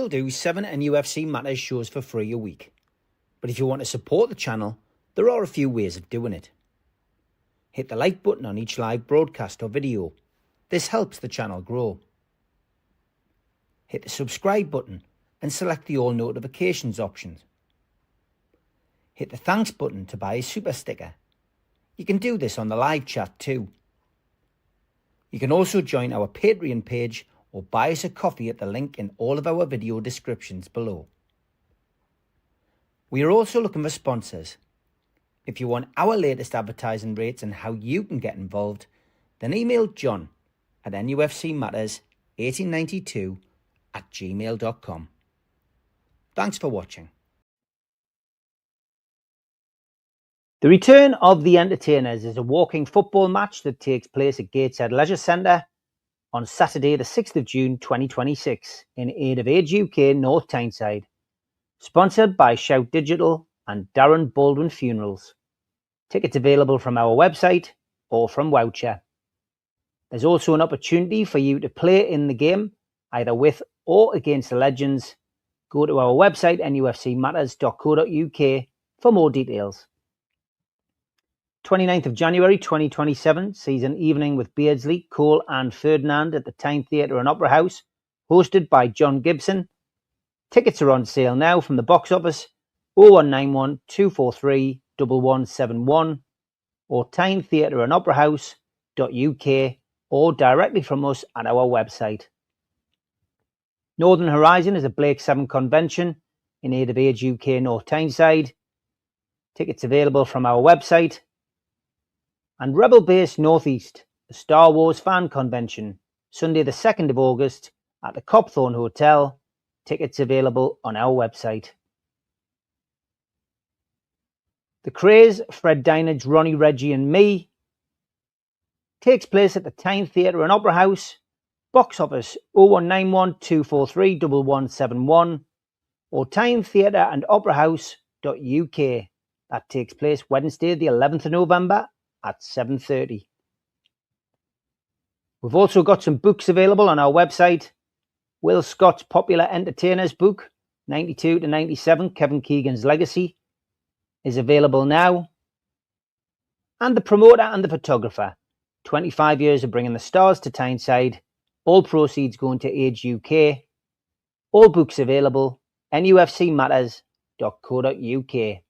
still do 7 NUFC Matters shows for free a week. But if you want to support the channel, there are a few ways of doing it. Hit the like button on each live broadcast or video. This helps the channel grow. Hit the subscribe button and select the all notifications option. Hit the thanks button to buy a super sticker. You can do this on the live chat too. You can also join our Patreon page or buy us a coffee at the link in all of our video descriptions below. We are also looking for sponsors. If you want our latest advertising rates and how you can get involved, then email John at nufcmatters1892@gmail.com. Thanks for watching. The return of the Entertainers is a walking football match that takes place at Gateshead Leisure Centre on Saturday the 6th of June 2026 in aid of Age UK North Tyneside, sponsored by Shout Digital and Darren Baldwin Funerals. Tickets available from our website or from Voucher. There's also an opportunity for you to play in the game, either with or against the legends. Go to our website nufcmatterspodcast.co.uk for more details. 29th of January 2027 sees an evening with Beardsley, Cole and Ferdinand at the Tyne Theatre and Opera House, hosted by John Gibson. Tickets are on sale now from the box office 0191 243 1171 or tynetheatreandoperahouse.uk or directly from us at our website. Northern Horizon is a Blake 7 convention in aid of Age UK North Tyneside. Tickets available from our website. And Rebel Base Northeast, a Star Wars fan convention, Sunday the 2nd of August at the Copthorne Hotel. Tickets available on our website. The Craze, Fred Dinage, Ronnie, Reggie and Me takes place at the Tyne Theatre and Opera House, box office 0191 243 1171 or tynetheatreandoperahouse.uk. That takes place Wednesday the 11th of November at 7:30. We've also got some books available on our website. Will Scott's popular Entertainers book, 92 to 97, Kevin Keegan's Legacy, is available now. And The Promoter and the Photographer, 25 years of bringing the stars to Tyneside, all proceeds going to Age UK. All books available, nufcmatters.co.uk.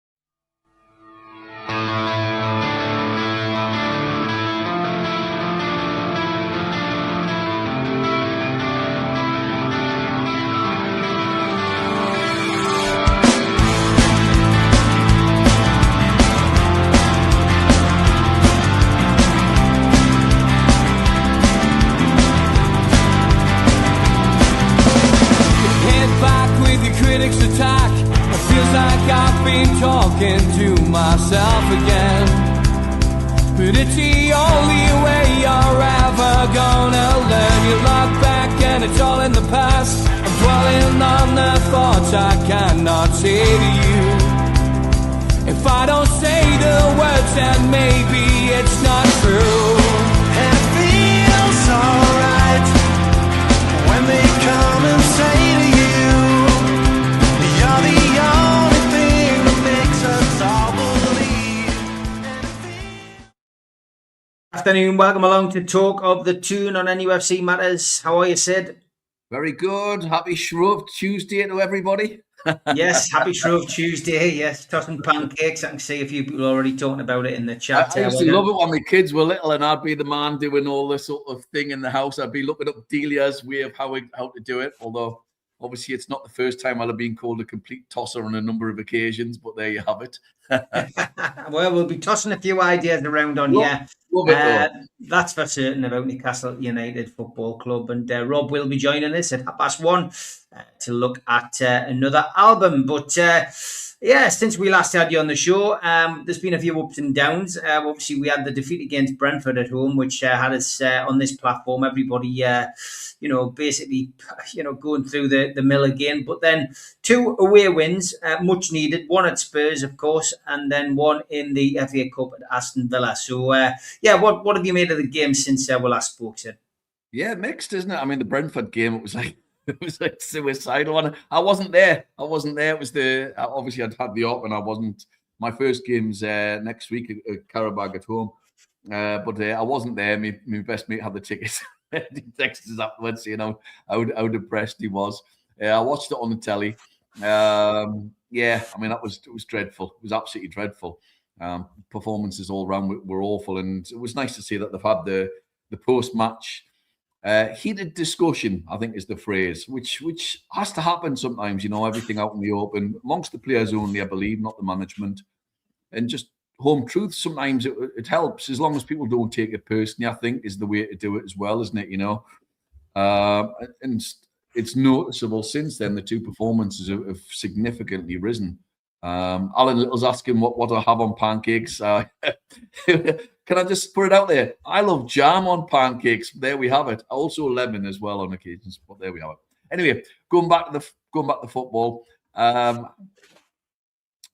Talking to myself again, but it's the only way you're ever gonna learn. You look back and it's all in the past. I'm dwelling on the thoughts I cannot say to you. If I don't say the words, then maybe it's not true. And it feels alright when they come and say to you, you're the only thing that makes us all believe. Afternoon, welcome along to Talk of the Toon on NUFC Matters. How are you, Sid? Very good. Happy Shrove Tuesday to everybody. Yes, happy Shrove Tuesday. Yes, tossing pancakes. I can see a few people already talking about it in the chat. I used to love it when my kids were little and I'd be the man doing all this sort of thing in the house. I'd be looking up Delia's way of how to do it, although obviously it's not the first time I'll have been called a complete tosser on a number of occasions, but there you have it. Well, we'll be tossing a few ideas around on here. That's for certain about Newcastle United Football Club. And Rob will be joining us at 1:30 to look at another album. But yeah, since we last had you on the show, there's been a few ups and downs. Obviously, we had the defeat against Brentford at home, which had us on this platform. Everybody, basically, going through the mill again. But then 2 away wins, much needed. One at Spurs, of course, and then one in the FA Cup at Aston Villa. So, what have you made of the game since we last spoke, Sid? Yeah, mixed, isn't it? I mean, the Brentford game, it was like It was like suicidal. And I wasn't there. It was obviously I'd had the op and I wasn't. My first game's next week at Karabag at home. But I wasn't there. My best mate had the tickets. He texted us afterwards, how depressed he was. I watched it on the telly. Yeah, I mean, it was dreadful. It was absolutely dreadful. Performances all around were awful, and it was nice to see that they've had the post-match heated discussion, I think is the phrase, which has to happen sometimes, everything out in the open, amongst the players only, I believe, not the management. And just home truth, sometimes it helps, as long as people don't take it personally, I think, is the way to do it as well, isn't it, And it's noticeable since then, the two performances have significantly risen. Alan Little's asking what I have on pancakes. Can I just put it out there? I love jam on pancakes. There we have it. Also lemon as well on occasions, but there we have it. Anyway, going back to football.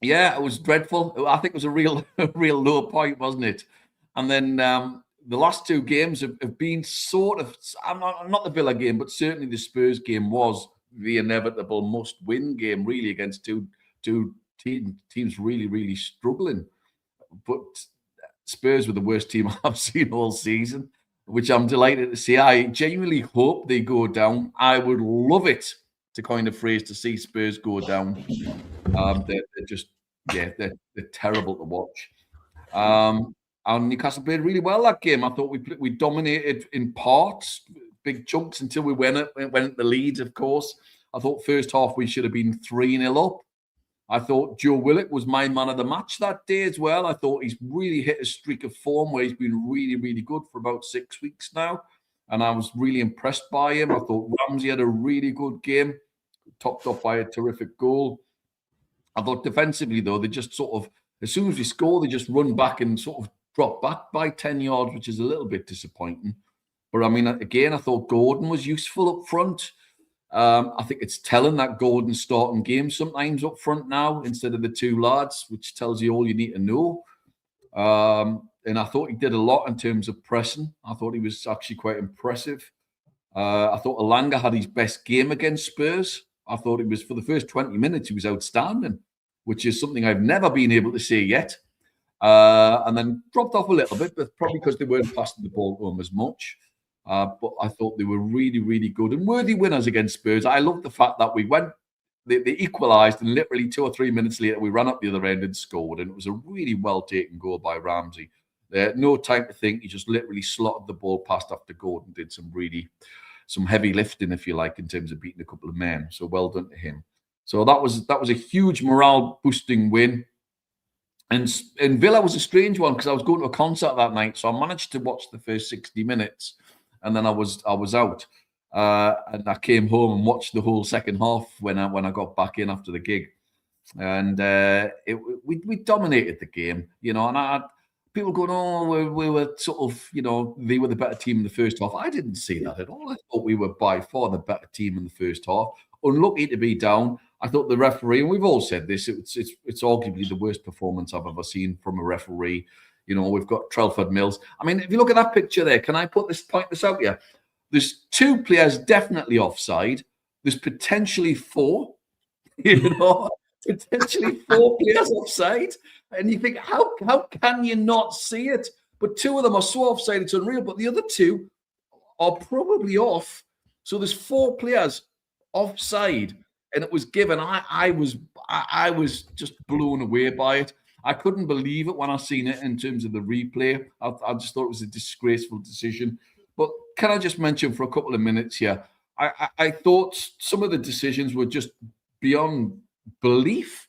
Yeah, it was dreadful. I think it was a real low point, wasn't it? And then the last two games have been sort of, not the Villa game, but certainly the Spurs game was the inevitable must-win game, really, against two teams really, really struggling. But Spurs were the worst team I've seen all season, which I'm delighted to see. I genuinely hope they go down. I would love it, to coin a phrase, to see Spurs go down. They're just, they're terrible to watch. And Newcastle played really well that game. I thought we dominated in parts, big chunks, until we went at the lead, of course. I thought first half we should have been 3-0 up. I thought Joe Willock was my man of the match that day as well. I thought he's really hit a streak of form where he's been really, really good for about 6 weeks now. And I was really impressed by him. I thought Ramsey had a really good game, topped off by a terrific goal. I thought defensively, though, they just sort of, as soon as we score, they just run back and sort of drop back by 10 yards, which is a little bit disappointing. But I mean, again, I thought Gordon was useful up front. I think it's telling that Gordon's starting games sometimes up front now instead of the two lads, which tells you all you need to know. And I thought he did a lot in terms of pressing. I thought he was actually quite impressive. I thought Elanga had his best game against Spurs. I thought he was, for the first 20 minutes, he was outstanding, which is something I've never been able to say yet. And then dropped off a little bit, but probably because they weren't passing the ball to him as much. But I thought they were really, really good and worthy winners against Spurs. I love the fact that we went, they equalised, and literally 2 or 3 minutes later, we ran up the other end and scored. And it was a really well-taken goal by Ramsey. No time to think. He just literally slotted the ball past after Gordon did some heavy lifting, if you like, in terms of beating a couple of men. So well done to him. So that was a huge morale-boosting win. And Villa was a strange one because I was going to a concert that night, so I managed to watch the first 60 minutes, and then I was out, and I came home and watched the whole second half when I got back in after the gig, and we dominated the game, and people going, oh, we were sort of, they were the better team in the first half. I didn't see that at all. I thought we were by far the better team in the first half. Unlucky to be down. I thought the referee, and we've all said this, it's arguably the worst performance I've ever seen from a referee. We've got Trelford Mills. I mean, if you look at that picture there, can I point this out here? There's 2 players definitely offside. There's potentially 4, potentially 4 players offside. And you think, how can you not see it? But 2 of them are so offside, it's unreal. But the other 2 are probably off. So there's 4 players offside. And it was given. I was just blown away by it. I couldn't believe it when I seen it in terms of the replay. I just thought it was a disgraceful decision. But can I just mention for a couple of minutes here, I thought some of the decisions were just beyond belief.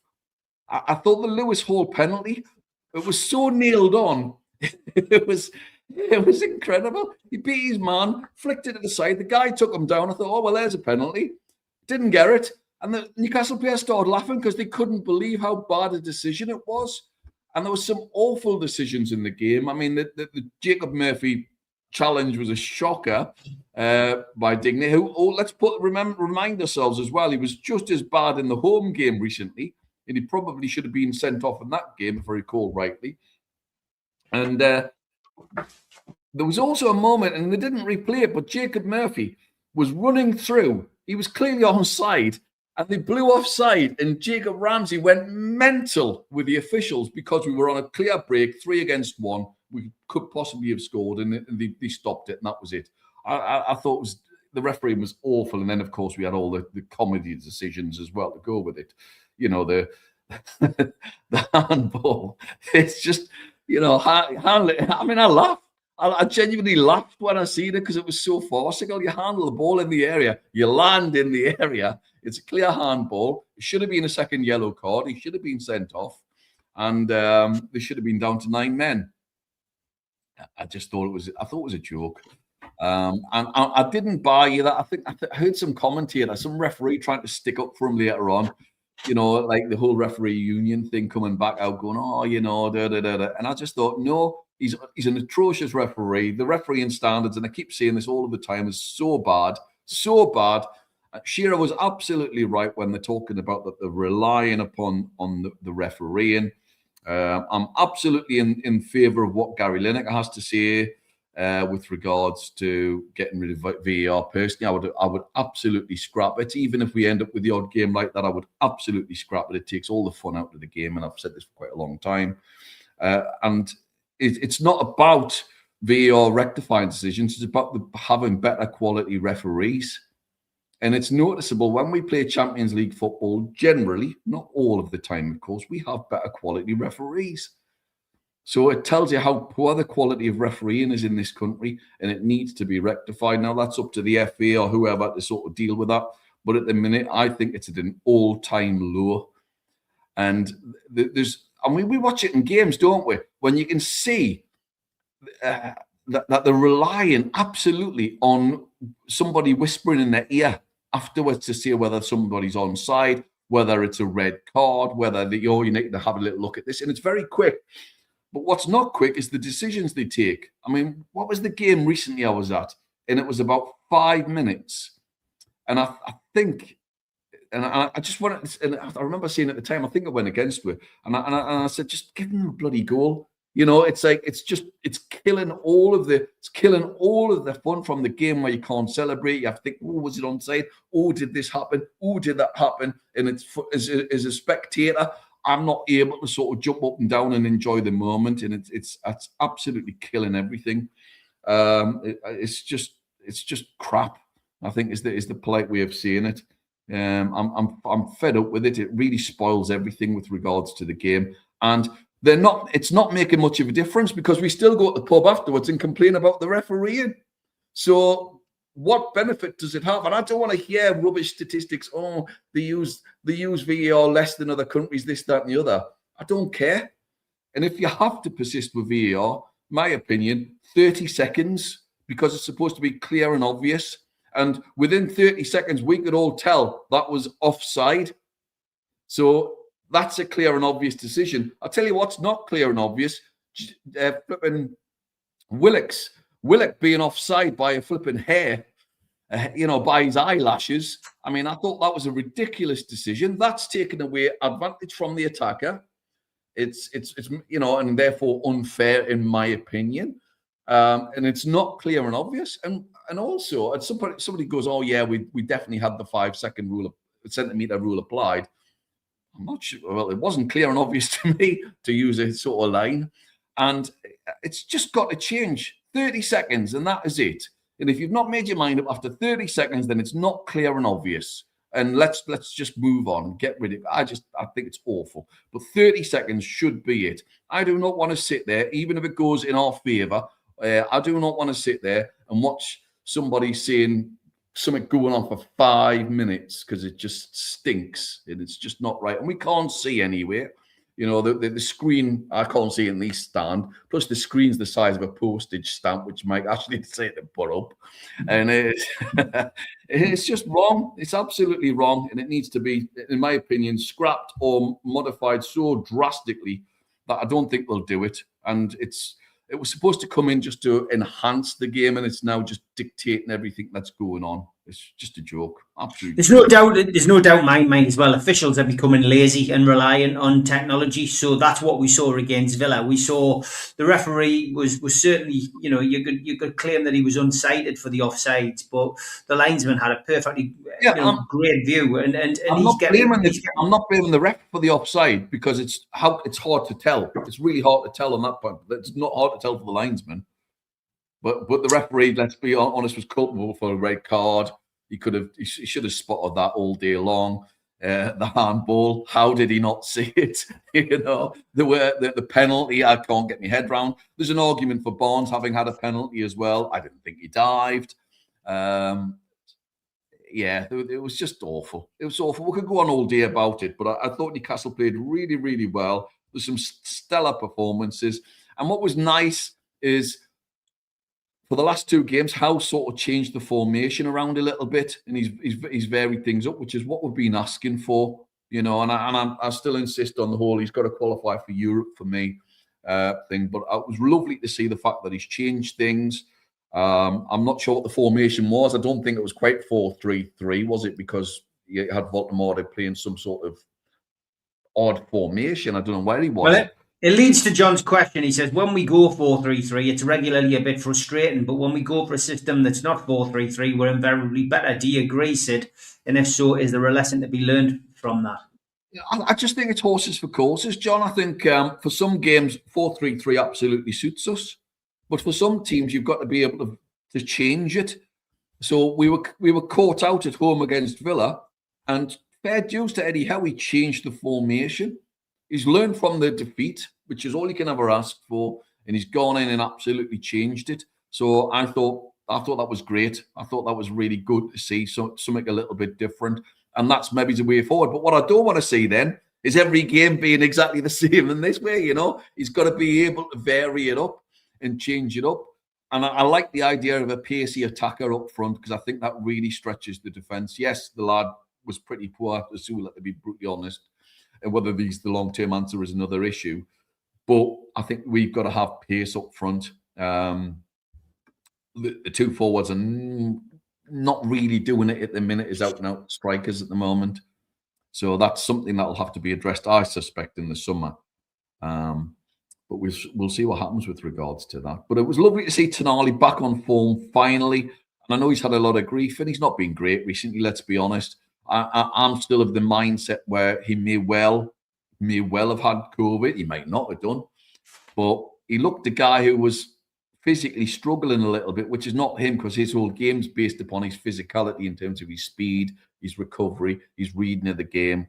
I thought the Lewis Hall penalty, it was so nailed on. It was incredible. He beat his man, flicked it to the side. The guy took him down. I thought, oh, well, there's a penalty. Didn't get it. And the Newcastle players started laughing because they couldn't believe how bad a decision it was. And there were some awful decisions in the game. I mean, the Jacob Murphy challenge was a shocker by Digney, who, let's remind ourselves as well, he was just as bad in the home game recently, and he probably should have been sent off in that game, if I recall rightly. And there was also a moment, and they didn't replay it, but Jacob Murphy was running through. He was clearly onside, and they blew offside, and Jacob Ramsey went mental with the officials because we were on a clear break, 3 against 1. We could possibly have scored, and they stopped it, and that was it. I thought the refereeing was awful, and then, of course, we had all the comedy decisions as well to go with it. You know, the handball. It's just, you know, I mean, I laughed. I genuinely laughed when I seen it because it was so farcical. You handle the ball in the area, you land in the area. It's a clear handball. It should have been a second yellow card. He should have been sent off, and they should have been down to 9 men. I just thought it was a joke. And I didn't buy that. I heard some commentator, some referee trying to stick up for him later on. You know, like the whole referee union thing coming back out, going, oh, you know, da da da da. And I just thought, no, he's an atrocious referee. The refereeing standards, and I keep saying this all of the time, is so bad, so bad. Shearer was absolutely right when they're talking about that they're relying upon the refereeing. I'm absolutely in favour of what Gary Lineker has to say with regards to getting rid of VAR. Personally, I would absolutely scrap it. Even if we end up with the odd game like that, I would absolutely scrap it. It takes all the fun out of the game, and I've said this for quite a long time. And it's not about VAR rectifying decisions. It's about having better quality referees. And it's noticeable when we play Champions League football, generally, not all of the time, of course, we have better quality referees. So it tells you how poor the quality of refereeing is in this country, and it needs to be rectified. Now, that's up to the FA or whoever to sort of deal with that. But at the minute, I think it's at an all-time low. And we watch it in games, don't we? When you can see that they're relying absolutely on somebody whispering in their ear afterwards to see whether somebody's onside, whether it's a red card, whether you need to have a little look at this. And it's very quick. But what's not quick is the decisions they take. I mean, what was the game recently I was at? And it was about 5 minutes. And I think, and I just wanted, and I remember saying at the time, I think I went against it. And I said, just give them a bloody goal. You know, it's like, it's killing all of the fun from the game where you can't celebrate. You have to think, oh, was it onside? Oh, did this happen? Oh, did that happen? And it's as a spectator, I'm not able to sort of jump up and down and enjoy the moment, and it's absolutely killing everything. It's just crap, I think is the polite way of saying it. I'm fed up with it. It really spoils everything with regards to the game, and it's not making much of a difference because we still go to the pub afterwards and complain about the refereeing. So what benefit does it have? And I don't want to hear rubbish statistics. Oh, they use VAR less than other countries, this, that, and the other. I don't care. And if you have to persist with VAR, my opinion, 30 seconds, because it's supposed to be clear and obvious. And within 30 seconds, we could all tell that was offside. So that's a clear and obvious decision. I'll tell you what's not clear and obvious. Flipping Willock being offside by a flipping hair, by his eyelashes. I mean, I thought that was a ridiculous decision. That's taken away advantage from the attacker. It's and therefore unfair in my opinion. And it's not clear and obvious. And also at some point somebody goes, oh yeah, we definitely had the 5 centimeter rule applied. I'm not sure. Well, it wasn't clear and obvious to me, to use a sort of line. And it's just got to change. 30 seconds, and that is it. And if you've not made your mind up after 30 seconds, then it's not clear and obvious. And let's just move on and get rid of it. I think it's awful. But 30 seconds should be it. I do not want to sit there, even if it goes in our favour. I do not want to sit there and watch somebody saying something going on for 5 minutes because it just stinks and it's just not right. And we can't see anywhere. You know, the screen, I can't see in these stand. Plus, the screen's the size of a postage stamp, which Mike actually say to put up. And it's just wrong. It's absolutely wrong. And it needs to be, in my opinion, scrapped or modified so drastically that I don't think they'll do it. And it was supposed to come in just to enhance the game, and it's now just dictating everything that's going on. It's just a joke. Absolutely. There's no doubt in my mind as well. Officials are becoming lazy and reliant on technology. So that's what we saw against Villa. We saw the referee was certainly, you could claim that he was unsighted for the offsides, but the linesman had a perfectly great view. And I'm not blaming the ref for the offside, because it's hard to tell. It's really hard to tell on that point. It's not hard to tell for the linesman. But the referee, let's be honest, was culpable for a red card. He should have spotted that all day long. The handball, how did he not see it? The penalty, I can't get my head round. There's an argument for Barnes having had a penalty as well. I didn't think he dived. It was just awful. It was awful. We could go on all day about it, but I thought Newcastle played really, really well. There's some stellar performances. And what was nice is, for the last two games, Howe sort of changed the formation around a little bit, and he's varied things up, which is what we've been asking for, And I still insist on the whole he's got to qualify for Europe for me thing. But it was lovely to see the fact that he's changed things. I'm not sure what the formation was. I don't think it was quite 4-3-3, was it? Because you had Voldemort playing some sort of odd formation. I don't know where he was. Well, it leads to John's question. He says, when we go 4-3-3, it's regularly a bit frustrating, but when we go for a system that's not 4-3-3, we're invariably better. Do you agree, Sid? And if so, is there a lesson to be learned from that? I just think it's horses for courses, John. I think for some games, 4-3-3 absolutely suits us. But for some teams, you've got to be able to change it. So we were caught out at home against Villa, and fair dues to Eddie Howe, he changed the formation. He's learned from the defeat, which is all he can ever ask for, and he's gone in and absolutely changed it. So I thought that was great. I thought that was really good to see something a little bit different, and that's maybe the way forward. But what I don't want to see then is every game being exactly the same in this way. He's got to be able to vary it up and change it up. And I like the idea of a pacey attacker up front, because I think that really stretches the defence. Yes, the lad was pretty poor, to be brutally honest. And whether the long-term answer is another issue. But I think we've got to have pace up front. The two forwards are not really doing it at the minute as out-and-out strikers at the moment. So that's something that will have to be addressed, I suspect, in the summer. But we'll see what happens with regards to that. But it was lovely to see Tonali back on form finally. And I know he's had a lot of grief, and he's not been great recently, let's be honest. I'm still of the mindset where he may well have had COVID. He might not have done. But he looked a guy who was physically struggling a little bit, which is not him, because his whole game's based upon his physicality in terms of his speed, his recovery, his reading of the game.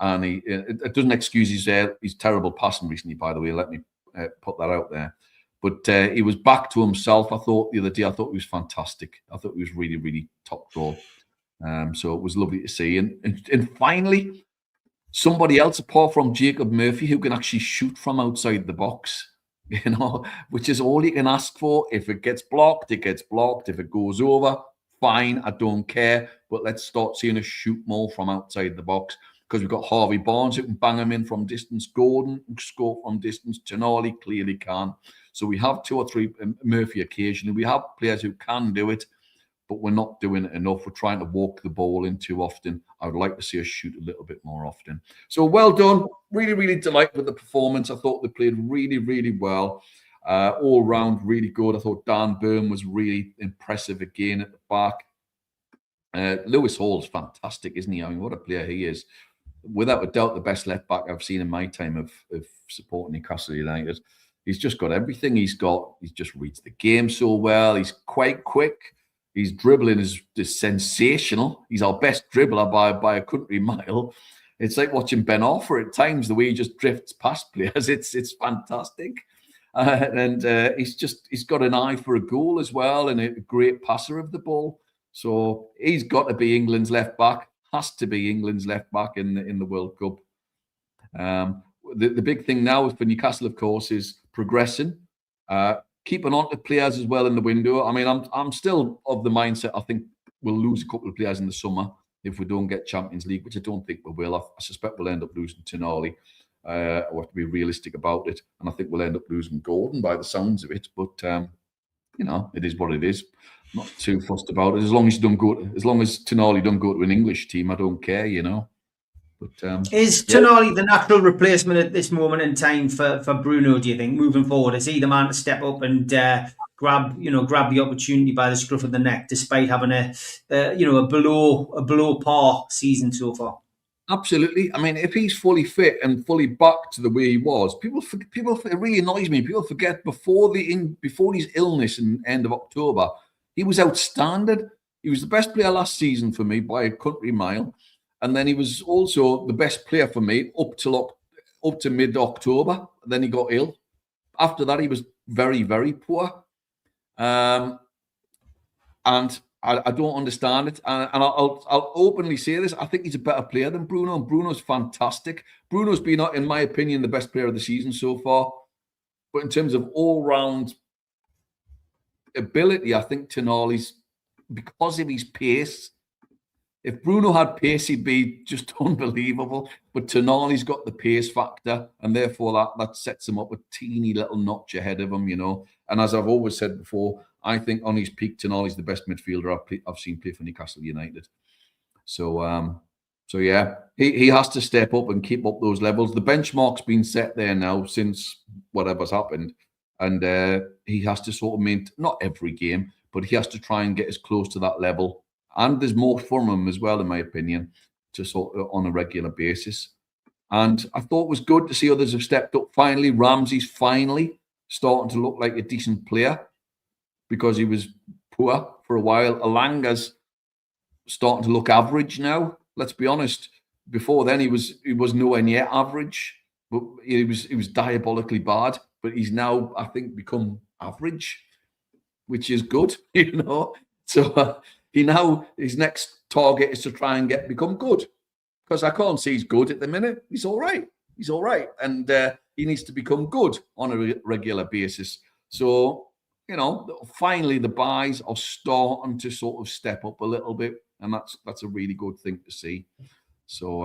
And it doesn't excuse his terrible passing recently, by the way. Let me put that out there. But he was back to himself. I thought the other day, he was fantastic. I thought he was really, really top draw. So it was lovely to see. And finally, somebody else apart from Jacob Murphy who can actually shoot from outside the box, which is all you can ask for. If it gets blocked, it gets blocked. If it goes over, fine, I don't care. But let's start seeing us shoot more from outside the box, because we've got Harvey Barnes who can bang him in from distance. Gordon can score from distance. Tonali clearly can. So we have two or three, Murphy occasionally. We have players who can do it, but we're not doing it enough. We're trying to walk the ball in too often. I would like to see us shoot a little bit more often. So well done. Really, really delighted with the performance. I thought they played really, really well. All round, really good. I thought Dan Burn was really impressive again at the back. Lewis Hall's fantastic, isn't he? I mean, what a player he is. Without a doubt, the best left back I've seen in my time of supporting Newcastle United. He's just got everything. He just reads the game so well. He's quite quick. His dribbling is sensational. He's our best dribbler by a country mile. It's like watching Ben Arthur at times, the way he just drifts past players. It's fantastic. And he's got an eye for a goal as well, and a great passer of the ball. So he's got to be England's left back. Has to be England's left back in the World Cup. The big thing now for Newcastle, of course, is progressing. Keeping on to players as well in the window. I mean, I'm still of the mindset I think we'll lose a couple of players in the summer if we don't get Champions League, which I don't think we will. I suspect we'll end up losing Tonali. We have to be realistic about it. And I think we'll end up losing Gordon by the sounds of it. But it is what it is. I'm not too fussed about it. As long as Tonali don't go to an English team, I don't care, But is Tonali the natural replacement at this moment in time for Bruno? Do you think moving forward, is he the man to step up and grab the opportunity by the scruff of the neck, despite having a below par season so far? Absolutely. I mean, if he's fully fit and fully back to the way he was, it really annoys me. People forget before his illness in end of October, he was outstanding. He was the best player last season for me by a country mile, and then he was also the best player for me up to mid-October. Then he got ill. After that, he was very, very poor, and I don't understand it. And I'll openly say this. I think he's a better player than Bruno. And Bruno's fantastic. Bruno's been, in my opinion, the best player of the season so far. But in terms of all-round ability, I think Tonali's, because of his pace. If Bruno had pace, he'd be just unbelievable. But Tonali's got the pace factor, and therefore that sets him up a teeny little notch ahead of him, And as I've always said before, I think on his peak, Tonali's the best midfielder I've seen play for Newcastle United. So yeah, he has to step up and keep up those levels. The benchmark's been set there now since whatever's happened, and he has to sort of not every game, but he has to try and get as close to that level. And there's more from him as well, in my opinion, to sort of on a regular basis. And I thought it was good to see others have stepped up. Finally, Ramsey's finally starting to look like a decent player, because he was poor for a while. Alanga's starting to look average now. Let's be honest. Before then, he was nowhere near average, but he was diabolically bad. But he's now, I think, become average, which is good, So his next target is to try and become good, because I can't see he's good at the minute. He's all right. And he needs to become good on a regular basis. So, finally the buys are starting to sort of step up a little bit, and that's a really good thing to see. So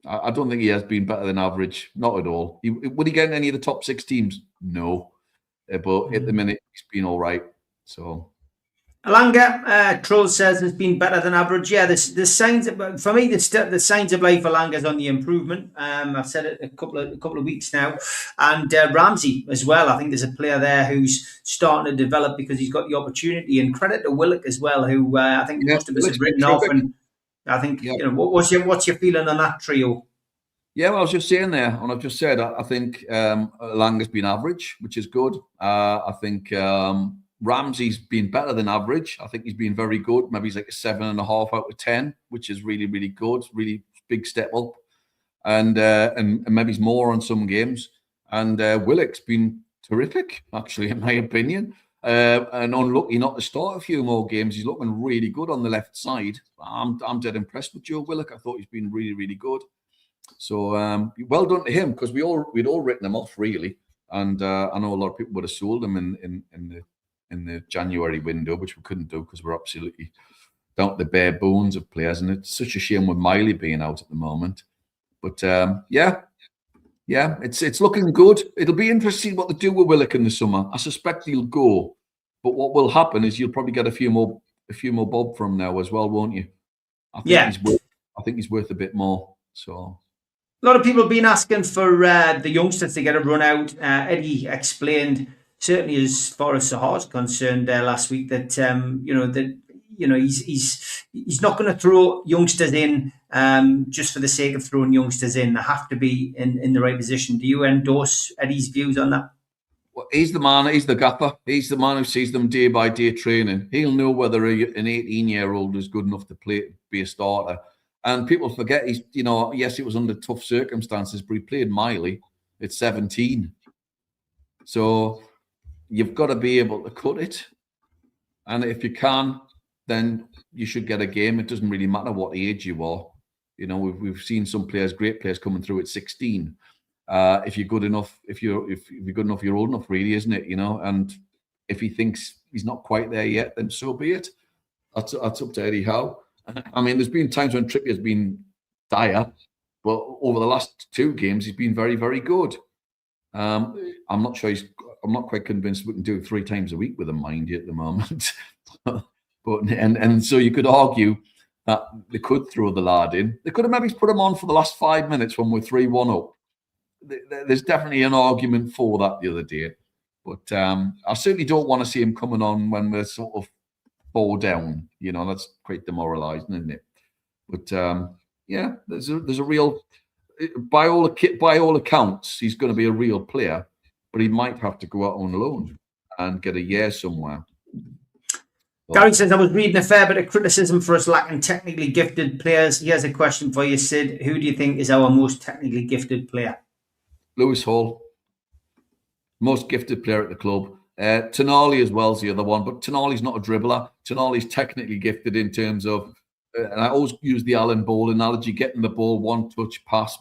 I don't think he has been better than average, not at all. Would he get in any of the top 6 teams? No, but at the minute he's been all right. So Alanga, Troll says, has been better than average. Yeah, the signs for me, the signs of life for Alanga's on the improvement. I've said it a couple of weeks now, and Ramsey as well. I think there's a player there who's starting to develop because he's got the opportunity. And credit to Willock as well, who I think most of us have written off. And I think what's your feeling on that trio? Yeah, well, I was just saying there, and I've just said I think Alanga's been average, which is good. I think Ramsey's been better than average. I think he's been very good. Maybe he's like a 7.5 out of 10, which is really, really good. Really big step up, and maybe he's more on some games. And Willock's been terrific, actually, in my opinion. And unlucky not to start a few more games. He's looking really good on the left side. I'm dead impressed with Joe Willock. I thought he's been really, really good. So well done to him, because we'd all written him off, really. And I know a lot of people would have sold him in the January window, which we couldn't do because we're absolutely down to the bare bones of players. And it's such a shame with Miley being out at the moment. But yeah, it's looking good. It'll be interesting what they do with Willock in the summer. I suspect he'll go, but what will happen is you'll probably get a few more bob from now as well, won't you? I think he's worth a bit more. So a lot of people have been asking for the youngsters to get a run out. Eddie explained, certainly as far as Sahar's concerned, last week, that he's not going to throw youngsters in just for the sake of throwing youngsters in. They have to be in the right position. Do you endorse Eddie's views on that? Well, he's the man. He's the gaffer. He's the man who sees them day by day training. He'll know whether an 18-year-old is good enough to be a starter. And people forget yes, it was under tough circumstances, but he played Miley at 17. So you've got to be able to cut it. And if you can, then you should get a game. It doesn't really matter what age you are. We've seen some players, great players, coming through at 16. If you're good enough, if you're good enough, you're old enough, really, isn't it? And if he thinks he's not quite there yet, then so be it. That's up to Eddie Howe. I mean, there's been times when Trippier's been dire, but over the last 2 games, he's been very, very good. I'm not sure I'm not quite convinced we can do it 3 times a week with him, mind you, at the moment. and so you could argue that they could throw the lad in. They could have maybe put him on for the last 5 minutes when we're 3-1 up. There's definitely an argument for that the other day. But I certainly don't want to see him coming on when we're sort of 4 down. That's quite demoralising, isn't it? But yeah, there's a real, by all accounts, he's going to be a real player, but he might have to go out on loan and get a year somewhere. Gary says, I was reading a fair bit of criticism for us lacking technically gifted players. Here's a question for you, Sid. Who do you think is our most technically gifted player? Lewis Hall. Most gifted player at the club. Tonali as well is the other one, but Tonali's not a dribbler. Tonali's technically gifted in terms of, and I always use the Alan Ball analogy, getting the ball, one touch pass.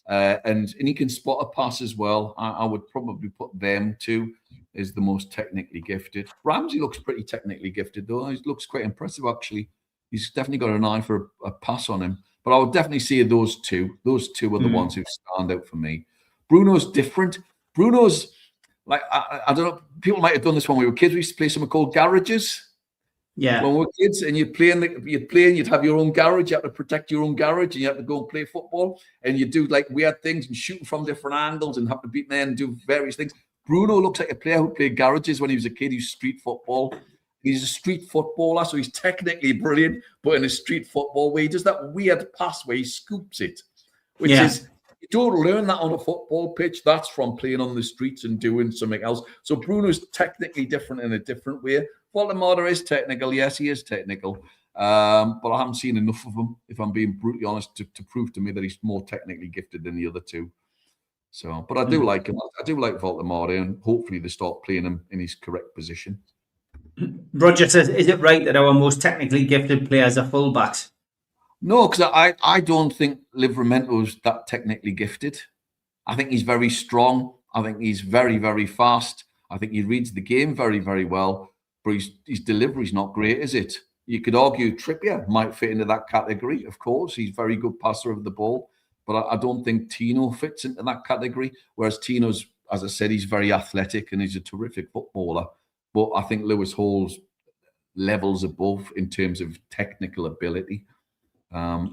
And he can spot a pass as well. I would probably put them two as the most technically gifted. Ramsey looks pretty technically gifted, though. He looks quite impressive, actually. He's definitely got an eye for a pass on him. But I would definitely see those two. Those two are the ones who stand out for me. Bruno's different. Bruno's, like, I don't know, people might have done this when we were kids. We used to play something called garages. Yeah. When we were kids, and you'd have your own garage. You had to protect your own garage, and you had to go and play football, and you do like weird things and shoot from different angles and have to beat men and do various things. Bruno looks like a player who played garages when he was a kid. He's street football. He's a street footballer, so he's technically brilliant, but in a street football way, he does that weird pass where he scoops it, which is, you don't learn that on a football pitch. That's from playing on the streets and doing something else. So Bruno's technically different in a different way. Voldemort is technical. Yes, he is technical. But I haven't seen enough of him, if I'm being brutally honest, to prove to me that he's more technically gifted than the other two. So, but I do like him. I do like Voldemort, and hopefully they start playing him in his correct position. Roger says, is it right that our most technically gifted players are fullbacks? No, because I don't think Livramento's that technically gifted. I think he's very strong. I think he's very, very fast. I think he reads the game very, very well. But his delivery's not great, is it? You could argue Trippier might fit into that category, of course. He's a very good passer of the ball. But I don't think Tino fits into that category. Whereas Tino's, as I said, he's very athletic and he's a terrific footballer. But I think Lewis Hall's levels above in terms of technical ability.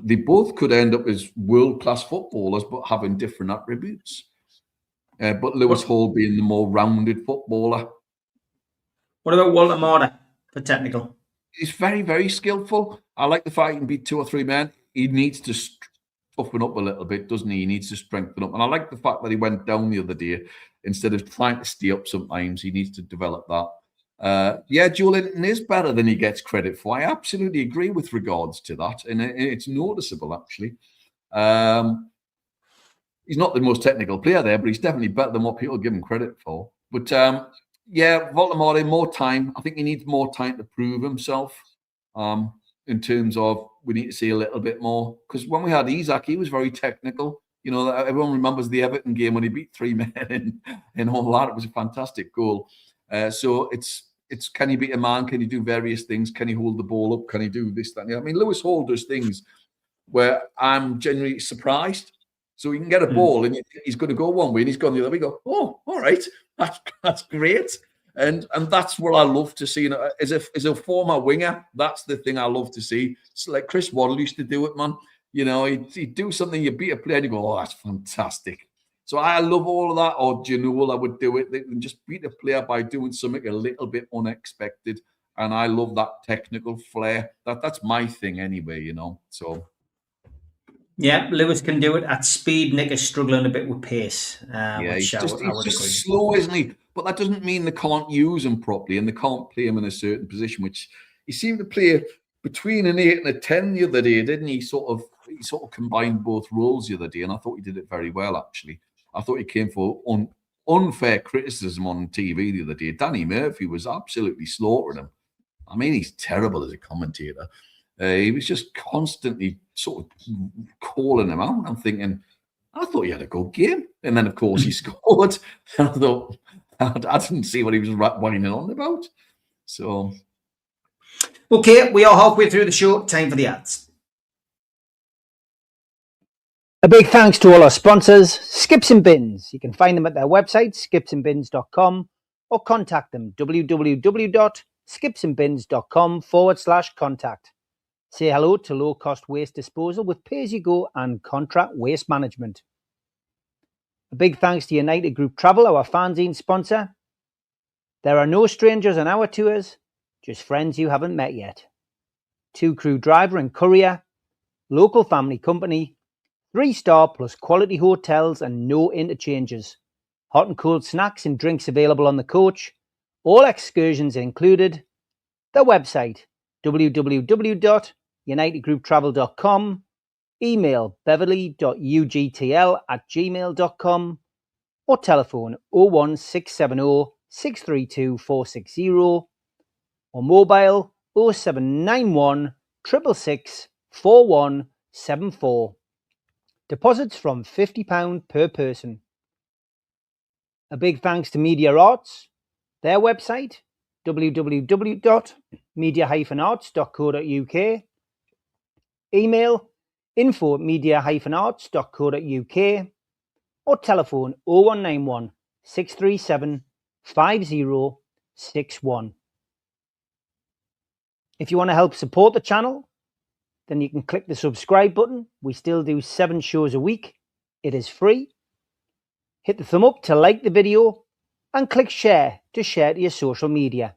They both could end up as world-class footballers, but having different attributes. But Lewis Hall being the more rounded footballer. What about Walter Marder for technical? He's very, very skillful. I like the fact he can beat 2 or 3 men. He needs to toughen up a little bit, doesn't he? He needs to strengthen up. And I like the fact that he went down the other day. Instead of trying to stay up sometimes, he needs to develop that. Joe Linton is better than he gets credit for. I absolutely agree with regards to that. And it's noticeable, actually. He's not the most technical player there, but he's definitely better than what people give him credit for. But Voldemort, more time. I think he needs more time to prove himself in terms of we need to see a little bit more. Because when we had Isak, he was very technical. You know, everyone remembers the Everton game when he beat 3 men and all that. It was a fantastic goal. So it's can he beat a man? Can he do various things? Can he hold the ball up? Can he do this, that, and the other? I mean, Lewis Hall does things where I'm genuinely surprised. So he can get a ball and he's going to go one way and he's gone the other way. We go, oh, all right, that's great. And that's what I love to see. As a former winger, that's the thing I love to see. It's like Chris Waddle used to do it, man. You know, he'd do something, you beat a player and you go, oh, that's fantastic. So I love all of that. Or Ginola, I would do it. They can just beat a player by doing something a little bit unexpected. And I love that technical flair. That's my thing anyway, you know. So yeah, Lewis can do it at speed. Nick is struggling a bit with pace. He's just slow, isn't he? But that doesn't mean they can't use him properly and they can't play him in a certain position, which he seemed to play between an 8 and a 10 the other day, didn't he? He sort of combined both roles the other day, and I thought he did it very well, actually. I thought he came for unfair criticism on TV the other day. Danny Murphy was absolutely slaughtering him. I mean, he's terrible as a commentator. He was just constantly sort of calling him out. I'm thinking, I thought he had a good game. And then, of course, he scored. And I thought, I didn't see what he was whining on about. So, okay, we are halfway through the show. Time for the ads. A big thanks to all our sponsors, Skips and Bins. You can find them at their website, skipsandbins.com, or contact them, www.skipsandbins.com/contact. Say hello to low-cost waste disposal with pay-as-you-go and contract waste management. A big thanks to United Group Travel, our fanzine sponsor. There are no strangers on our tours, just friends you haven't met yet. 2-crew driver and courier, local family company, 3-star plus quality hotels and no interchanges. Hot and cold snacks and drinks available on the coach. All excursions included. Their website, www.unitedgrouptravel.com. Email beverly.ugtl@gmail.com. Or telephone 01670 632 460 or mobile 0791 666 4174. Deposits from £50 per person. A big thanks to Media Arts. Their website, www.media-arts.co.uk. Email info@media-arts.co.uk or telephone 0191 637 5061. If you want to help support the channel, then you can click the subscribe button. We still do 7 shows a week. It is free. Hit the thumb up to like the video and click share to share to your social media.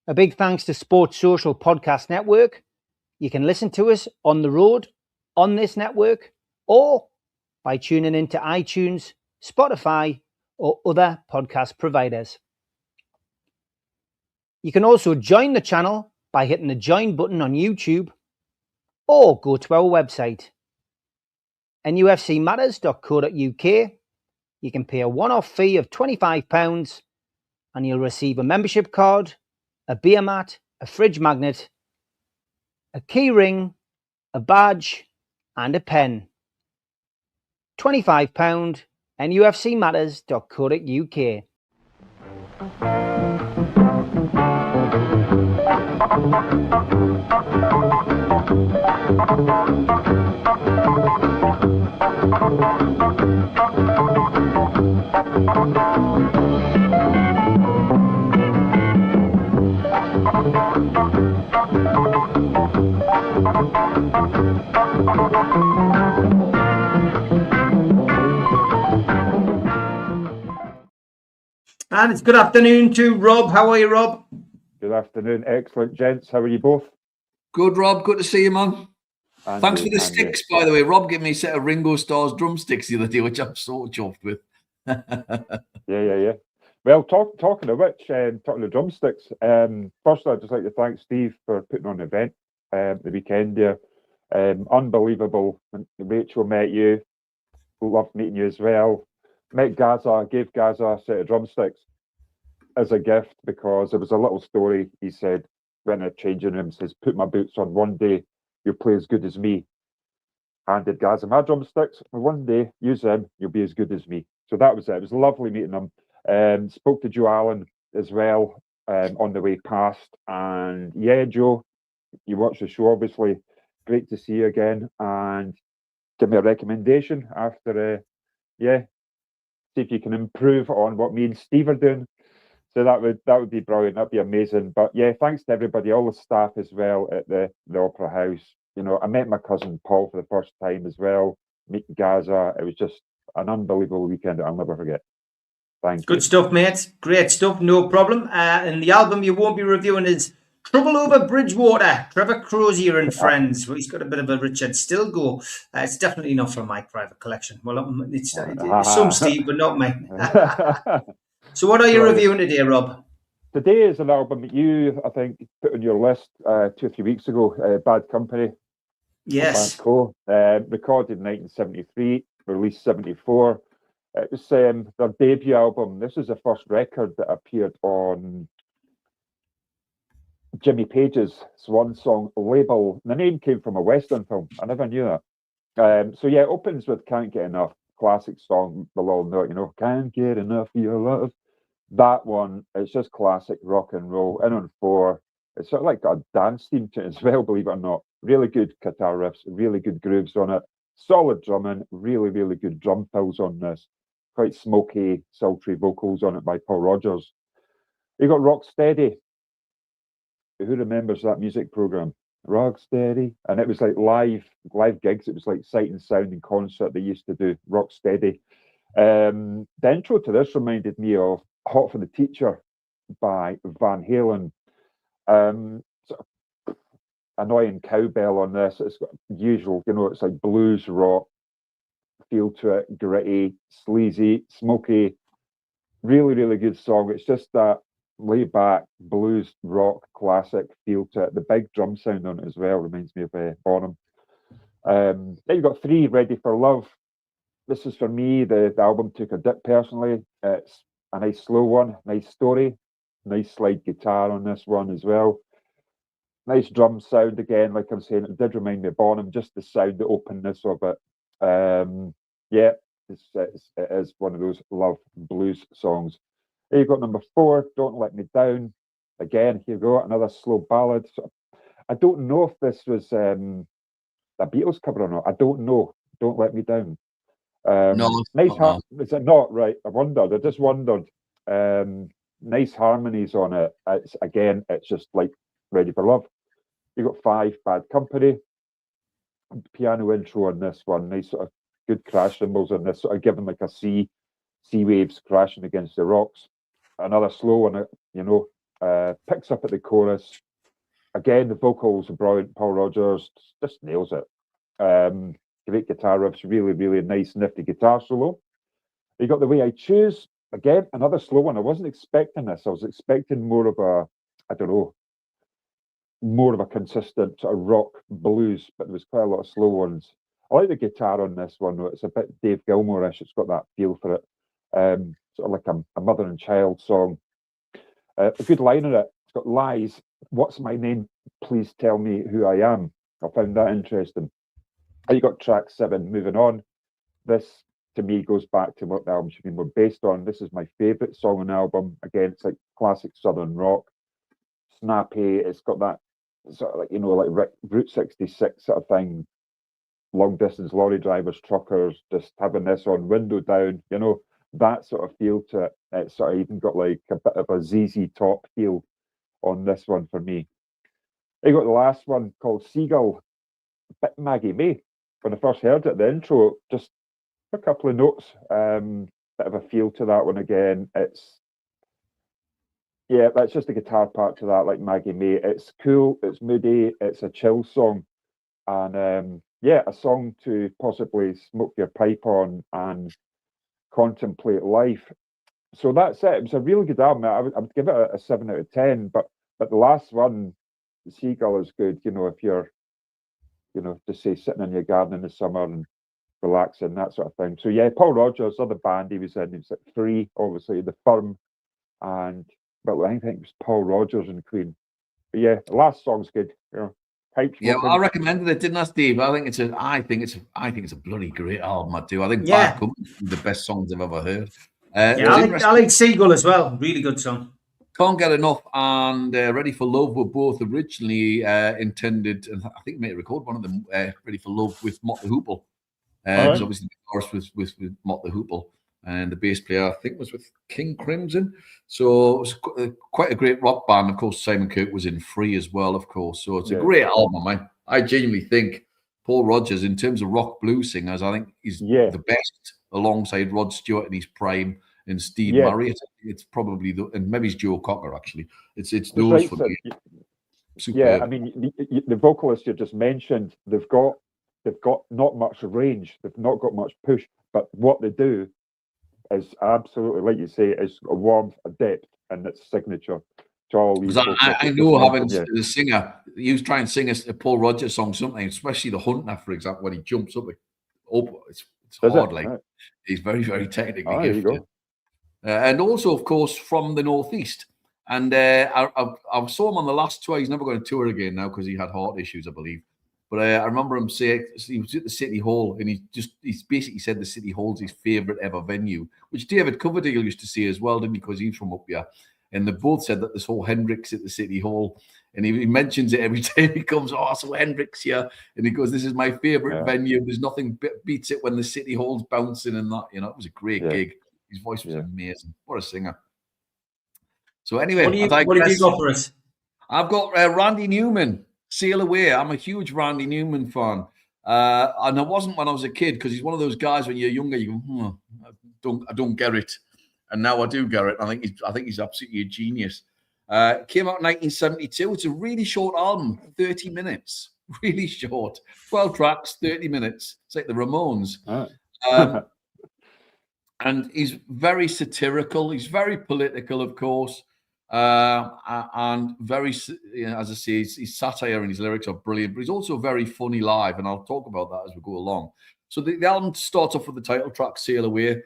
A big thanks to Sports Social Podcast Network. You can listen to us on the road on this network or by tuning into iTunes, Spotify, or other podcast providers. You can also join the channel by hitting the join button on YouTube or go to our website, nufcmatterspodcast.co.uk. You can pay a one-off fee of £25 and you'll receive a membership card, a beer mat, a fridge magnet, a key ring, a badge and a pen. £25, nufcmatters.co.uk. And it's good afternoon to Rob. How are you, Rob? Good afternoon. Excellent, gents. How are you both? Good, Rob. Good to see you, man. Thanks for the sticks, by the way. Rob gave me a set of Ringo Starr's drumsticks the other day, which I'm so chuffed with. Yeah. Well, talking of which, talking of drumsticks, first I'd just like to thank Steve for putting on the event the weekend there. Unbelievable. When Rachel met you, loved meeting you as well. Met Gaza, gave Gaza a set of drumsticks as a gift because there was a little story he said when a changing room says, "Put my boots on, one day you'll play as good as me." Handed Gaza my drumsticks. One day, use them, you'll be as good as me. So that was it. It was lovely meeting him. Spoke to Joe Allen as well on the way past. And yeah, Joe, you watched the show, obviously. Great to see you again. And give me a recommendation after, see if you can improve on what me and Steve are doing. So that would be brilliant. That'd be amazing. But yeah, thanks to everybody, all the staff as well at the Opera House. You know, I met my cousin Paul for the first time as well. Meet Gaza. It was just an unbelievable weekend that I'll never forget. Thank you. Good stuff, mate. Great stuff. No problem. And the album you won't be reviewing is Trouble Over Bridgewater. Trevor Crozier and Friends. Well, he's got a bit of a Richard Stilgo. It's definitely not from my private collection. Well, it's some Steve, but not mine. So what are you reviewing today, Rob? Today is an album that you, I think, put on your list 2 or 3 weeks ago, Bad Company. Yes. Recorded in 1973, released 74. It was their debut album. This is the first record that appeared on Jimmy Page's Swan Song label. The name came from a Western film. I never knew that. So yeah, it opens with Can't Get Enough, classic song. We'll all know it, you know, Can't Get Enough of Your Love. That one, it's just classic rock and roll. In on 4. It's sort of like got a dance theme to it as well, believe it or not. really good guitar riffs, really good grooves on it, solid drumming, really, really good drum fills on this. Quite smoky, sultry vocals on it by Paul Rodgers. You got Rocksteady. Who remembers that music program? Rocksteady, and it was like live gigs. It was like Sight and Sound in concert they used to do. Rocksteady. The intro to this reminded me of Hot for the Teacher by Van Halen. Sort of annoying cowbell on this. It's got usual, it's like blues rock feel to it, gritty, sleazy, smoky. Really, really good song. It's just that laid back blues rock classic feel to it. The big drum sound on it as well reminds me of Bonham. Then you've got 3, Ready for Love. This is for me, the album took a dip personally. It's a nice slow one, nice story, nice slide guitar on this one as well. Nice drum sound again, like I'm saying, it did remind me of Bonham, just the sound, the openness of it. Yeah, it is one of those love blues songs. There you got number 4, Don't Let Me Down. Again, here you go, another slow ballad. So, I don't know if this was a Beatles cover or not. I don't know. Don't Let Me Down. No, nice. Is it not? Right. I just wondered. Nice harmonies on it. It's just like Ready for Love. You got 5, Bad Company. Piano intro on this one. Nice sort of good crash cymbals on this, sort of giving like a sea waves crashing against the rocks. Another slow one, picks up at the chorus. Again, the vocals are brilliant. Paul Rodgers just nails it. Great guitar riffs, really, really nice, nifty guitar solo. You got The Way I Choose. Again, another slow one. I wasn't expecting this. I was expecting more of a consistent sort of rock blues, but there was quite a lot of slow ones. I like the guitar on this one, though. It's a bit Dave Gilmour-ish. It's got that feel for it. Sort of like a mother and child song. A good line in it. It's got Lies. What's my name? Please tell me who I am. I found that interesting. You got track 7, Moving On. This, to me, goes back to what the album should be more based on. This is my favourite song on the album. Again, it's like classic Southern rock. Snappy. It's got that sort of like Route 66 sort of thing. Long distance lorry drivers, truckers, just having this on, window down, that sort of feel to it. It's sort of even got like a bit of a ZZ Top feel on this one for me. You got the last one called Seagull, bit Maggie May. When I first heard it, the intro, just a couple of notes, bit of a feel to that one again. That's just the guitar part to that, like Maggie May. It's cool, it's moody, it's a chill song, and a song to possibly smoke your pipe on and contemplate life. So that's it. It was a really good album. I would give it a 7 out of 10. But the last one, the Seagull, is good. If you're, just say sitting in your garden in the summer and relaxing, that sort of thing. So yeah, Paul Rodgers, other band he was in. He was at 3, obviously The Firm, but I think it was Paul Rodgers and Queen. But yeah, the last song's good. Yeah, well, I recommended it, didn't I, Steve? I think it's a bloody great album. I do. I think Bad Company is the best songs I've ever heard. I like Seagull as well. Really good song. Can't Get Enough and Ready for Love were both originally intended, and I think we may record one of them, Ready for Love, with Mott the Hoople. Because obviously the chorus was with Mott the Hoople, and the bass player, I think, was with King Crimson. So it was quite a great rock band. Of course, Simon Kirke was in Free as well, of course. So it's a great album. I genuinely think Paul Rodgers, in terms of rock blues singers, I think he's the best, alongside Rod Stewart in his prime and Steve Murray. It's probably and maybe it's Joe Cocker, actually. It's those for me. Superb. Yeah, I mean, the vocalists you just mentioned, they've got not much range. They've not got much push, but what they do is absolutely, like you say, is a warmth, a depth, and its signature to all these. I know having the singer, you try and sing a Paul Rodgers song sometimes, especially The Hunter, for example, when he jumps up, it's hard. Right. He's very, very technically gifted. And also, of course, from the Northeast. And I saw him on the last tour. He's never going to tour again now because he had heart issues, I believe. But I remember him saying he was at the City Hall, and he's basically said the City Hall's his favourite ever venue, which David Coverdale used to say as well, didn't he? Because he's from up here. And they both said that this whole Hendrix at the City Hall And he mentions it every time he comes. Oh, so Hendrix here, and he goes, "This is my favorite venue. There's nothing beats it when the city hall's bouncing and that." You know, it was a great gig. His voice was amazing. What a singer! So anyway, what have you got for us? I've got Randy Newman, Sail Away. I'm a huge Randy Newman fan. And I wasn't when I was a kid, because he's one of those guys when you're younger, you go, I don't get it. And now I do get it. I think he's absolutely a genius. Came out in 1972. It's a really short album, 30 minutes. Really short. 12 tracks, 30 minutes. It's like the Ramones. And he's very satirical. He's very political, of course. And very, as I say, his satire and his lyrics are brilliant, but he's also very funny live, and I'll talk about that as we go along. So the album starts off with the title track, Sail Away,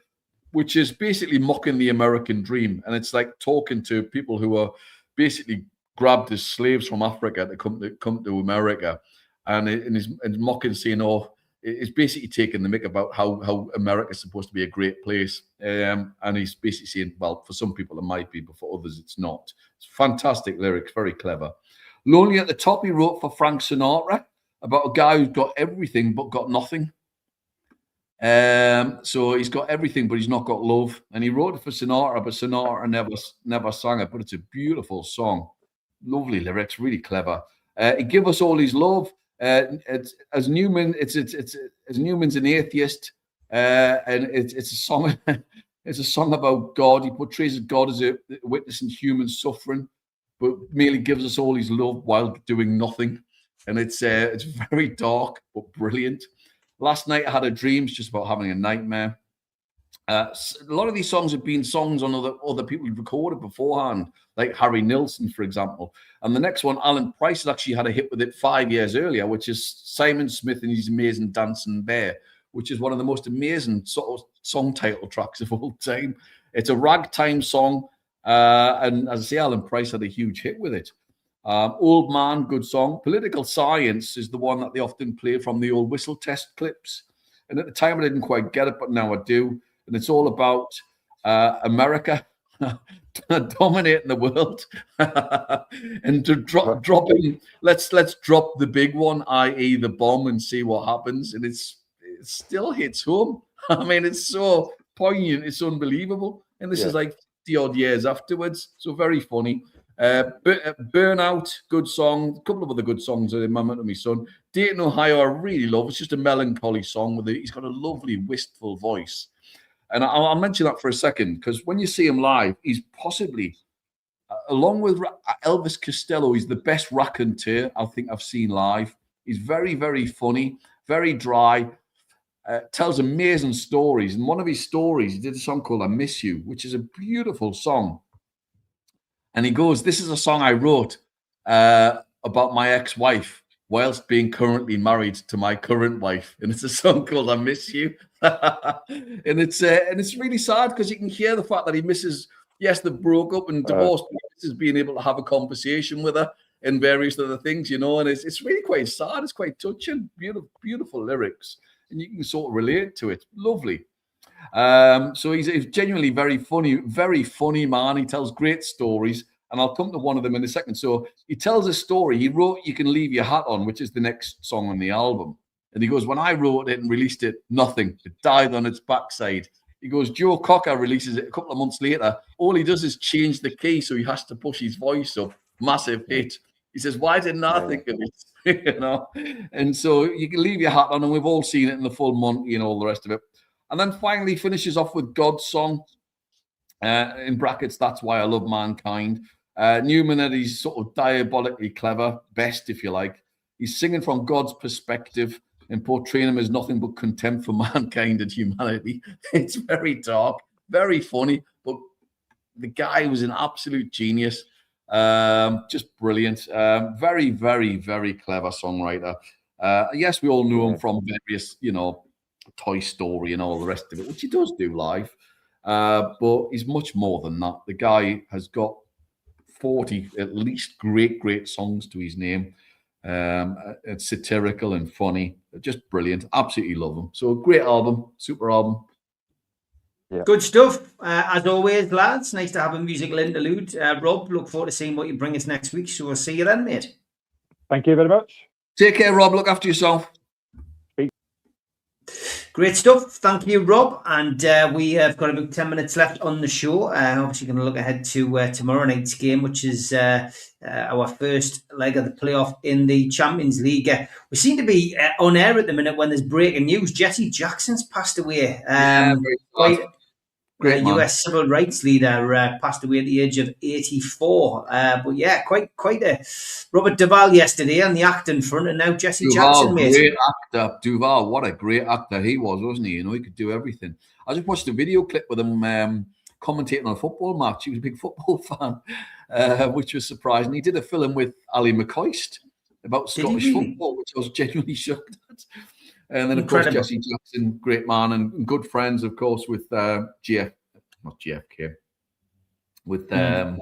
which is basically mocking the American dream. And it's like talking to people who are basically grabbed as slaves from Africa to come to America. And he's mocking, saying, oh, it's basically taking the mick about how America's supposed to be a great place. And he's basically saying, well, for some people it might be, but for others it's not. It's fantastic lyrics, very clever. Lonely at the Top, he wrote for Frank Sinatra, about a guy who's got everything but got nothing. So he's got everything, but he's not got love. And he wrote it for Sinatra, but Sinatra never sang it. But it's a beautiful song. Lovely lyrics, really clever. He give us all his love. As Newman, as Newman's an atheist, and it's a song. It's a song about God. He portrays God as a witnessing human suffering, but merely gives us all his love while doing nothing. And it's very dark but brilliant. Last night I had a dream. It's just about having a nightmare. A lot of these songs have been songs on other people who've recorded beforehand, like Harry Nilsson, for example. And the next one, Alan Price, has actually had a hit with it 5 years earlier, which is Simon Smith and his amazing Dancing Bear, which is one of the most amazing sort of song title tracks of all time. It's a ragtime song, and as I say, Alan Price had a huge hit with it. Old Man, good song. Political Science is the one that they often play from the old whistle test clips. And at the time I didn't quite get it, but now I do. And it's all about America dominating the world and to dropping. Let's drop the big one, i.e., the bomb, and see what happens. And it still hits home. I mean, it's so poignant. It's unbelievable. And this is like 50 odd years afterwards. So very funny. Burnout, good song. A couple of other good songs in Mama to Me Son. Dayton, Ohio, I really love. It's just a melancholy song he's got a lovely, wistful voice. And I'll mention that for a second, because when you see him live, he's possibly, along with Elvis Costello, he's the best raconteur I think I've seen live. He's very, very funny, very dry, tells amazing stories. And one of his stories, he did a song called I Miss You, which is a beautiful song. And he goes, this is a song I wrote about my ex-wife whilst being currently married to my current wife. And it's a song called I Miss You. and it's really sad, because you can hear the fact that he misses, yes, they broke up and divorced, but he misses being able to have a conversation with her and various other things, you know, and it's really quite sad. It's quite touching, beautiful lyrics, and you can sort of relate to it. Lovely. So he's genuinely very funny man. He tells great stories, and I'll come to one of them in a second. So he tells a story. He wrote You Can Leave Your Hat On, which is the next song on the album. And he goes, when I wrote it and released it, nothing. It died on its backside. He goes, Joe Cocker releases it a couple of months later. All he does is change the key, so he has to push his voice up. Massive hit. He says, why didn't I think of it? You know? And so You Can Leave Your Hat On, and we've all seen it in the Full Monty and all the rest of it. And then finally finishes off with God's Song. In brackets, That's Why I Love Mankind. Newman at his sort of diabolically clever best, if you like. He's singing from God's perspective and portraying him as nothing but contempt for mankind and humanity. It's very dark, very funny, but the guy was an absolute genius. Just brilliant. Very, very, very clever songwriter. Yes, we all knew him from various, you know, Toy Story and all the rest of it, which he does do live. But he's much more than that. The guy has got 40 at least great songs to his name. It's satirical and funny, just brilliant. Absolutely love him. So great album, super album. Yeah. Good stuff. As always, lads, nice to have a musical interlude. Rob, look forward to seeing what you bring us next week. So we'll see you then, mate. Thank you very much. Take care, Rob. Look after yourself. Great stuff. Thank you, Rob. And we have got about 10 minutes left on the show. Obviously, going to look ahead to tomorrow night's game, which is our first leg of the playoff in the Champions League. We seem to be on air at the minute when there's breaking news. Jesse Jackson's passed away. Great man. US civil rights leader passed away at the age of 84. But yeah, quite a Robert Duvall yesterday on the acting front, and now Jesse Jackson, mate. Great actor. Duvall, what a great actor he was, wasn't he? You know, he could do everything. I just watched a video clip with him commentating on a football match. He was a big football fan, which was surprising. He did a film with Ali McCoist about Scottish football, which I was genuinely shocked at. And then, of course, Jesse Jackson, great man and good friends, of course, with not GFK, with I've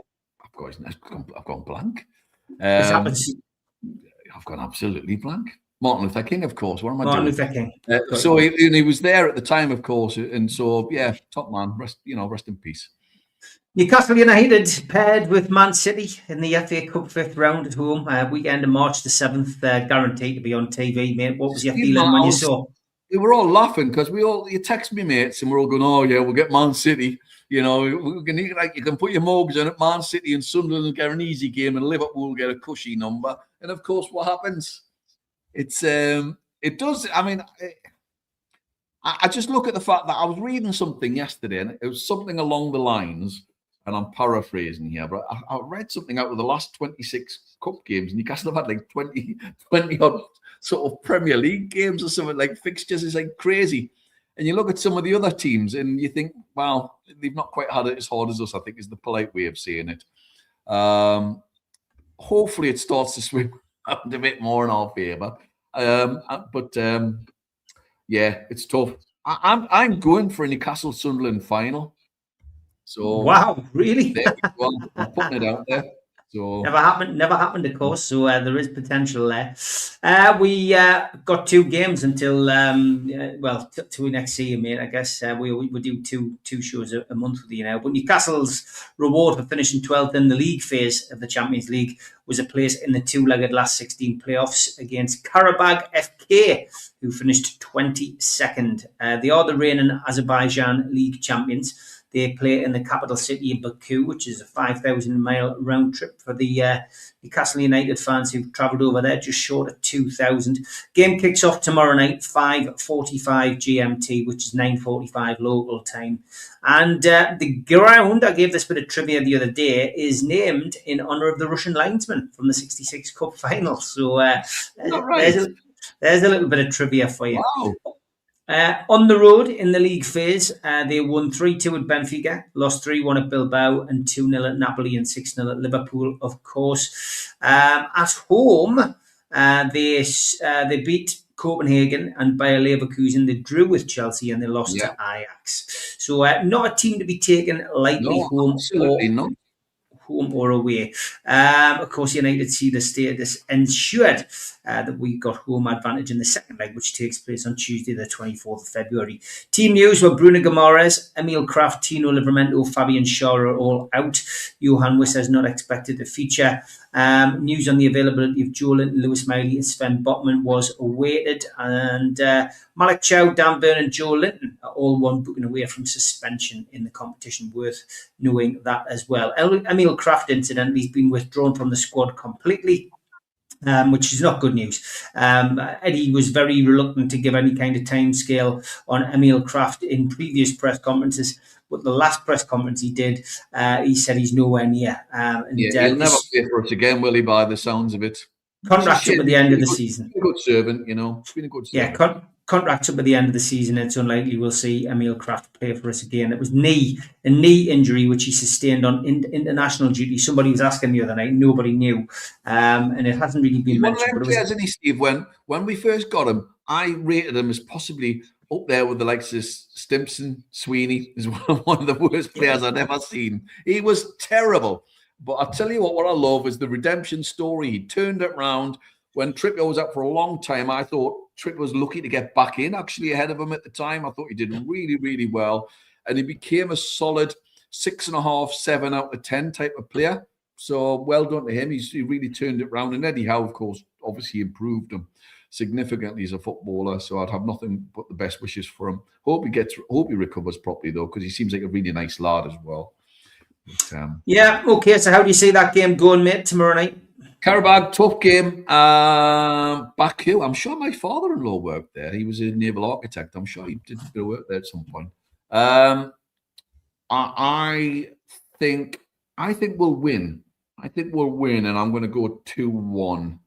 gone blank. This happens. I've gone absolutely blank. Martin Luther King, of course. What am I doing? Martin Luther King. So he was there at the time, of course, and so yeah, top man. Rest in peace. Newcastle United paired with Man City in the FA Cup 5th round at home. Weekend of March the 7th, guaranteed to be on TV, mate. What was your feeling when you saw? We were all laughing because you text me mates and we're all going, oh yeah, we'll get Man City. You know, you can put your mortgage on it. Man City and Sunderland will get an easy game, and Liverpool will get a cushy number. And of course, what happens? It does. I mean, I just look at the fact that I was reading something yesterday, and it was something along the lines. And I'm paraphrasing here, but I read something out of the last 26 cup games. Newcastle have had like 20 odd sort of Premier League games or something, like fixtures is like crazy. And you look at some of the other teams and you think, well, they've not quite had it as hard as us, I think is the polite way of saying it. Hopefully it starts to swing a bit more in our favour. But yeah, it's tough. I'm going for a Newcastle Sunderland final. So wow, really? There we go. I'm putting it out there. So never happened, of course. So there is potential there. We got 2 games until till we next see you, mate. I guess we do two shows a month with you now. But Newcastle's reward for finishing 12th in the league phase of the Champions League was a place in the 2-legged last 16 playoffs against Karabag FK, who finished 22nd. They are the reigning Azerbaijan League champions. They play in the capital city of Baku, which is a 5,000-mile round trip for the Newcastle United fans who've travelled over there, just short of 2,000. Game kicks off tomorrow night, 5:45 GMT, which is 9:45 local time. And the ground, I gave this bit of trivia the other day, is named in honour of the Russian linesman from the 66 Cup final. So there's a little bit of trivia for you. Wow. On the road in the league phase, they won 3-2 at Benfica, lost 3-1 at Bilbao, and 2-0 at Napoli and 6-0 at Liverpool, of course. At home, they beat Copenhagen and Bayer Leverkusen. They drew with Chelsea and they lost to Ajax. So not a team to be taken lightly home or away. Of course, United see the status ensured that we got home advantage in the second leg, which takes place on Tuesday, the 24th of February. Team news were Bruno Guimaraes, Emil Kraft, Tino Livramento, Fabian Schär are all out. Johan Wissa is not expected to feature. News on the availability of Joe Linton, Lewis Miley and Sven Botman was awaited. And Malik Chow, Dan Burn and Joe Linton are all one booking away from suspension in the competition. Worth knowing that as well. Emil Kraft, incidentally, has been withdrawn from the squad completely. Which is not good news. Eddie was very reluctant to give any kind of timescale on Emil Kraft in previous press conferences, but the last press conference he did, he said he's nowhere near. He'll never play for us again, will he, by the sounds of it? Contract up at the end of the season. A good servant, you know. He's been a good servant. Yeah, contract up at the end of the season. It's unlikely we'll see Emil Kraft play for us again. It was a knee injury which he sustained on international duty. Somebody was asking the other night, nobody knew, and it hasn't really been mentioned. One of them players, isn't he, Steve? When we first got him, I rated him as possibly up there with the likes of Stimpson. Sweeney is one of the worst players I've ever seen. He was terrible. But I'll tell you what I love is the redemption story. He turned it round. When Trippier was out for a long time, I thought Trippier was lucky to get back in, actually, ahead of him at the time. I thought he did really, really well. and he became a solid 6.5, 7 out of 10 type of player. So well done to him. He really turned it around. And Eddie Howe, of course, obviously improved him significantly as a footballer. So I'd have nothing but the best wishes for him. Hope he recovers properly though, because he seems like a really nice lad as well. But, yeah. Okay. So how do you see that game going, mate, tomorrow night? Karabag, tough game. Baku. I'm sure my father-in-law worked there. He was a naval architect. I'm sure he did a bit of work there at some point. I think we'll win. I think we'll win, and I'm going to go 2-1.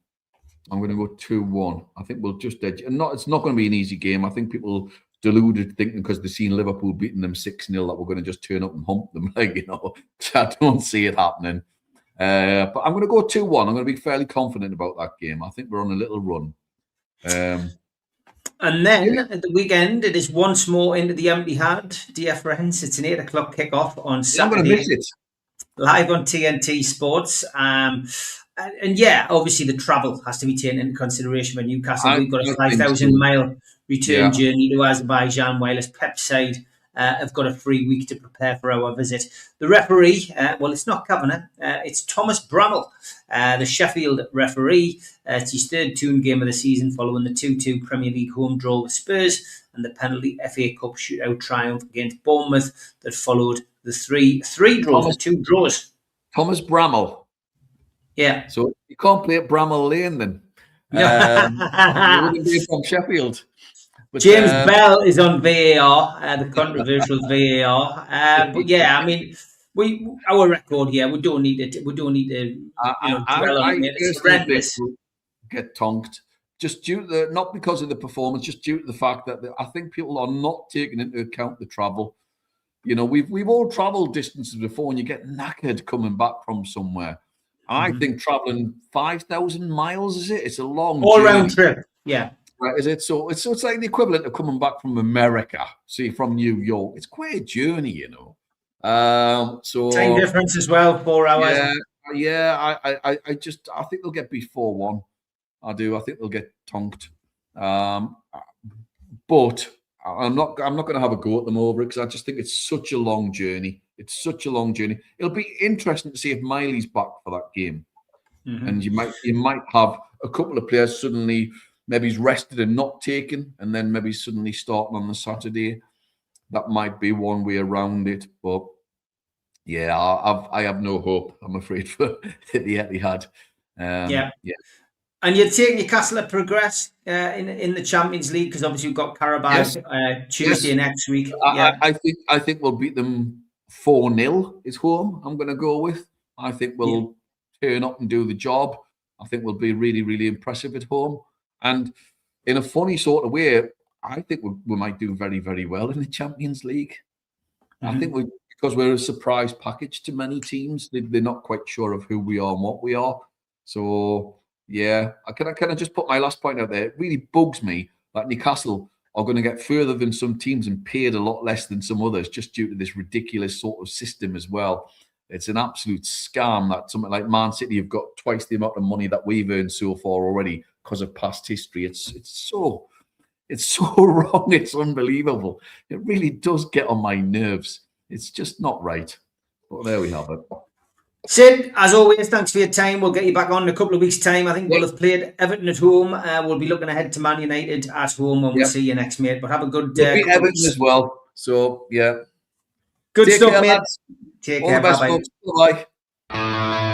I'm going to go 2-1. I think we'll just edge. And it's not going to be an easy game. I think people deluded thinking because they've seen Liverpool beating them 6-0 that we're going to just turn up and hump them. So I don't see it happening. But I'm going to go 2-1. I'm going to be fairly confident about that game. I think we're on a little run. And then at the weekend, it is once more into the empty hand, dear friends. It's an 8 o'clock kickoff on Saturday. I'm going to miss it. Live on TNT Sports. And yeah, obviously the travel has to be taken into consideration for Newcastle. We've got a 5,000-mile return journey to Azerbaijan, while as Pep's side have got a free week to prepare for our visit. The referee, well, it's not Kavanagh, it's Thomas Bramall, the Sheffield referee. It's his third Toon game of the season following the 2-2 Premier League home draw with Spurs and the penalty FA Cup shootout triumph against Bournemouth that followed the three draws, the 2 draws. Thomas Bramall. Yeah. So you can't play at Bramall Lane then. You wouldn't be from Sheffield. But, James Bell is on VAR, the controversial VAR. But yeah, I mean, our record here. We don't need to. Dwell on it. It's horrendous. Get tonked just due to not because of the performance, just due to the fact that I think people are not taking into account the travel. We've all travelled distances before, and you get knackered coming back from somewhere. I think travelling 5,000 miles, is it? It's a long all-round trip. Yeah. Right, is it? So it's like the equivalent of coming back from America, see, from New York. It's quite a journey, So time difference as well, 4 hours. Yeah. I think they'll get beat 4-1. I do. I think they'll get tonked. But I'm not going to have a go at them over it because I just think it's such a long journey. It'll be interesting to see if Miley's back for that game, and you might have a couple of players suddenly. Maybe he's rested and not taken, and then maybe suddenly starting on the Saturday. That might be one way around it. But yeah, I have no hope, I'm afraid, for the Etihad. Yeah. And you're taking Newcastle to progress in the Champions League because obviously we've got Karabag Tuesday next week. I think we'll beat them 4-0 is home. I'm going to go with. I think we'll turn up and do the job. I think we'll be really, really impressive at home. And in a funny sort of way, I think we might do very, very well in the Champions League. I think because we're a surprise package to many teams. They're not quite sure of who we are and what we are. So, yeah. Can I just put my last point out there? It really bugs me that Newcastle are going to get further than some teams and paid a lot less than some others just due to this ridiculous sort of system as well. It's an absolute scam that something like Man City have got twice the amount of money that we've earned so far already because of past history. It's so wrong. It's unbelievable. It really does get on my nerves. It's just not right. But there we have it. Sid, as always, thanks for your time. We'll get you back on in a couple of weeks' time. I think we'll have played Everton at home. We'll be looking ahead to Man United at home when we'll see you next, mate. But have a good day. We'll Everton as well. So, yeah. Good stuff, care, mate. Lads. Take All care. the best, Bye-bye. folks. Bye-bye.